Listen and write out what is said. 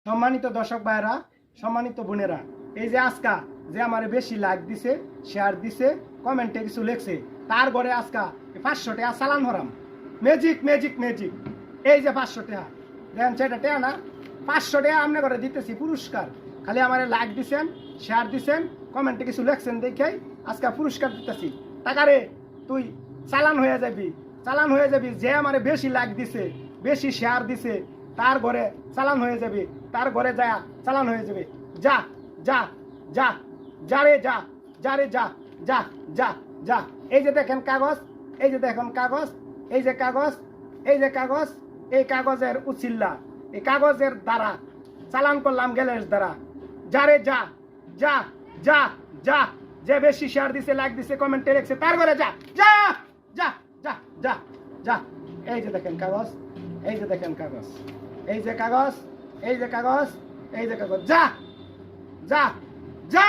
সম্মানিত দর্শক ভাইরা, সম্মানিত বোনেরা, এই যে আজকা যে আমার বেশি লাইক দিছে, শেয়ার দিছে, কমেন্টে কিছু লেখছে, তার ঘরে আজকা 500 টাকা চালান হরাম। ম্যাজিক ম্যাজিক ম্যাজিক, এই যে 500 টাকা দেন, সেটা টাকা না, 500 টাকা আপনি ঘরে দিতেছি পুরস্কার। খালি আমার লাইক দিছেন, শেয়ার দিছেন, কমেন্টে কিছু লেখছেন দেখেই আজকে পুরস্কার দিতেছি। টাকারে তুই চালান হয়ে যাবি, চালান হয়ে যাবি। যে আমার বেশি লাইক দিছে, বেশি শেয়ার দিছে, তার ঘরে চালান হয়ে যাবে, তার ঘরে যা চালান হয়ে যাবে। যা যা যা যা রে যা, যা রে যা, যা যা যা। এই যে দেখেন কাগজ, এই যে দেখেন কাগজ, এই যে কাগজ, এই যে কাগজ, এই কাগজের উচিল্লা, এই কাগজের দ্বারা চালান করলাম গ্যালের দ্বারা। যা রে যা, যা যা যা। যে বেশি শেয়ার দিছে, লাইক দিছে, কমেন্টে লিখছে, তার ঘরে যা যা যা যা যা যা। এই যে দেখেন কাগজ, এই যে দেখেন কাগজ, এই যে কাগজ, এই যে কাগজ, এই যে কাগজ। যা যা যা।